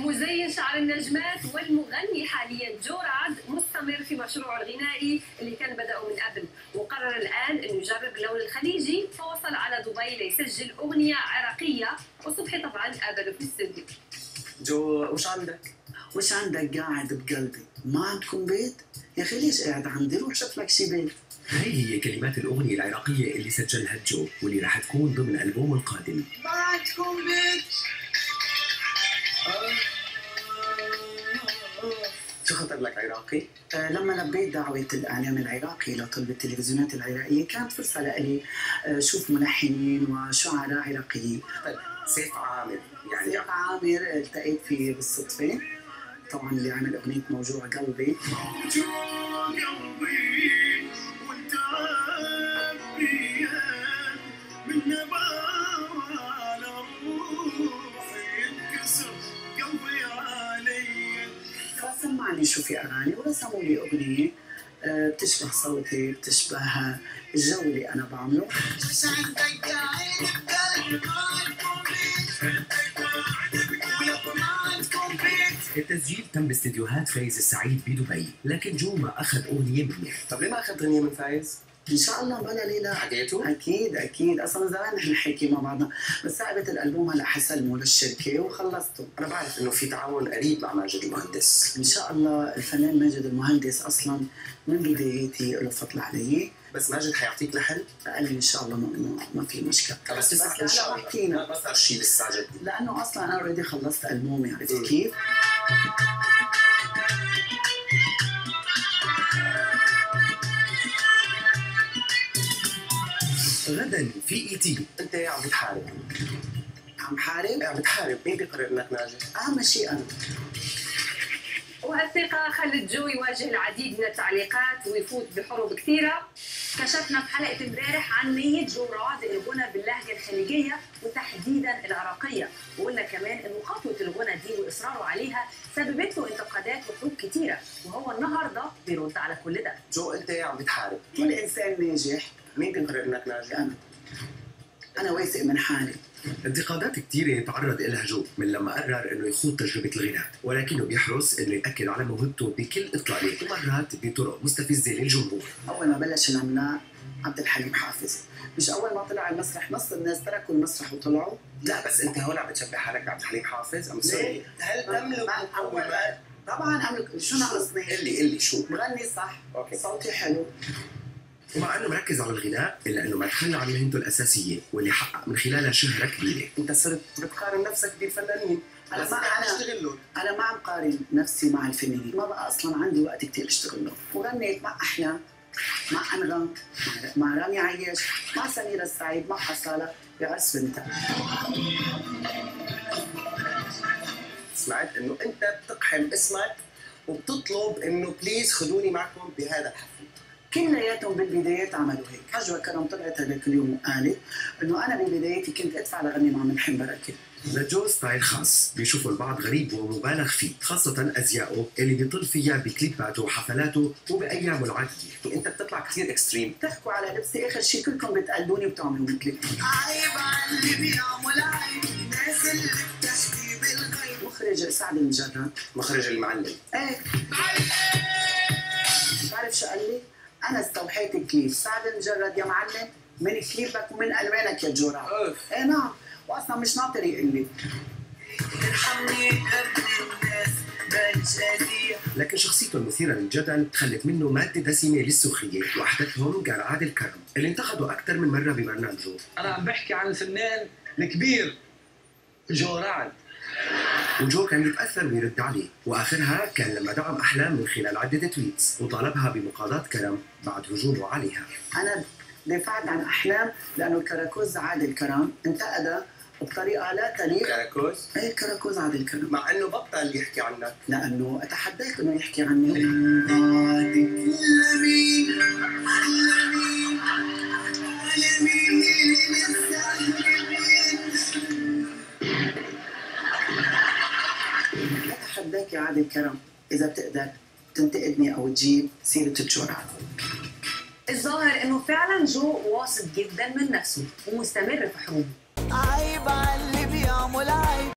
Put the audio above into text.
مزين شعر النجمات والمغني حاليا جو رعد مستمر في مشروعه الغنائي اللي كان بدأه من قبل، وقرر الآن أنه يجرب اللون الخليجي، فوصل على دبي ليسجل أغنية عراقية، وصبحي طبعا قابله في الاستوديو. جو وش عندك؟ وش عندك قاعد بقلبي؟ ما عندكم بيت؟ يا اخي ليش قاعد عندي؟ روح شوف لك شي بيت. هاي هي كلمات الأغنية العراقية اللي سجلها جو واللي راح تكون ضمن ألبومه القادم. ما عندكم بيت؟ شو خطر لك عراقي؟ لما لبيت دعوة الإعلام العراقي لطلب التلفزيونات العراقية كانت فرصة لإلي شوف ملحنين وشعراء عراقيين. طيب سيف عامر يعني سيف عامر التقيت فيه بالصدفة، طبعا اللي عمل أغنية موجوع قلبي. فسمعني شو في أغاني ورسموا لي أغنية بتشبه صوتي، بتشبه الجو اللي أنا بعمله. التسجيل تم باستديوهات فايز السعيد بدبي، لكن جو ما أخذ أغنية منه. طب ليه ما اخذت غنية من فايز؟ ان شاء الله بلا ليلى. حكيتوا؟ اكيد اصلا من زمان نحن نحكي مع بعضنا، بس صعبت الالبوم هلا حسلمه للشركه وخلصته. انا بعرف انه في تعاون قريب مع ماجد المهندس. ان شاء الله الفنان ماجد المهندس اصلا من بداياتي له فضل علي. بس ماجد حيعطيك لحن؟ قال لي ان شاء الله ما في مشكله. بس لسه ان شاء الله ما صار شيء لسه جدي، لانه اصلا انا اوريدي خلصت البومي، عرفت كيف؟ غدا في ET. انت عم بتحارب. عم حارب؟ عم بتحارب، مين بيقرر انك ناجح؟ اهم شيء انا. وهالثقة خلت جو يواجه العديد من التعليقات ويفوت بحروب كثيرة. كشفنا في حلقة امبارح عن نية جو رعد الغنى باللهجة الخليجية وتحديدا العراقية، وقلنا كمان انه خطوة الغنى دي واصراره عليها سببت له انتقادات وحروب كثيرة، وهو النهارده بيرد على كل ده. جو انت عم بتحارب، كل انسان ناجح مين بيقرر انك ناجح؟ انا واثق من حالي. انتقادات كثيرة تعرض لها جو من لما قرر انه يخوض تجربة الغناء، ولكنه بيحرص انه يأكد على موهبته بكل اطلالة ومرات بطرق مستفزة للجمهور. اول ما بلش الغناء عبد الحليم حافظ، مش اول ما طلع المسرح نص الناس تركوا المسرح وطلعوا. لا بس انت هون عم بتشبه حالك بعبد الحليم حافظ؟ ام سوري، هل تملك مقومات؟ طبعا املك. شو ناقصني؟ قل لي شو؟ بغني صح، أوكي. صوتي حلو. ومع انه مركز على الغناء الا انه ما تخلى عن مهنته الاساسيه واللي حقق من خلالها شهره كبيره. انت صرت بتقارن نفسك بالفنانين. انا ما عم قارن نفسي مع الفنانين، ما بقى اصلا عندي وقت كثير اشتغل له. وغنيت مع احلام، مع انغام، مع رامي عياش، مع سميرة السعيد، مع حصاله بعرس بنتها. سمعت انه انت بتقحم اسمك وبتطلب انه بليز خذوني معكم بهذا الحفل. كلياتهم بالبدايات عملوا هيك. حجوة كرم طلعت هذاك اليوم وقالت انه انا ببدايتي كنت ادفع لغني مع ملحم بركه. لجو ستايل خاص بيشوفه البعض غريب ومبالغ فيه، خاصة أزياءه اللي بيطل فيها بكليباته وحفلاته وبأيامه العادية. انت بتطلع كثير اكستريم. بتحكوا على لبسي، اخر شيء كلكم بتقلدوني وبتعملوا مثلي. عيب على اللي بيعمل عيب، الناس اللي بتشكي بالغيب. مخرج سعد المجرد. مخرج المعلم. ايه. بتعرف شو قال لي؟ أنا استوحيت الكليب، سعد المجرد يا معلم من كليبك ومن ألوانك يا جو رعد. إيه نعم، وأصلا مش ناطر يقول لي. ارحمني قبل الناس بنشادية. لكن شخصيته المثيرة للجدل خلت منه مادة دسمة للسخرية، وأحدثهم قال عادل كرم اللي انتقده أكثر من مرة ببرنامجه. أنا عم بحكي عن الفنان الكبير جو رعد. وجو كان يتأثر ويرد عليه، وآخرها كان لما دعم أحلام من خلال عدة تويتس وطالبها بمقاضاة كرم بعد هجومه عليها. أنا دافعت عن أحلام لأنه الكراكوز عادل كرم انتقدها بطريقة لا تليق. كراكوز؟ إيه كراكوز عادل كرم. مع إنه بطل يحكي عنك. لأنه أتحداك إنه يحكي عني. أتحداك يا عادل كرم إذا بتقدر تنتقدني أو تجيب سيرة جو رعد. الظاهر انه فعلا جو واثق جدا من نفسه ومستمر في حروبه. عيب على اللي بيعمل عيب.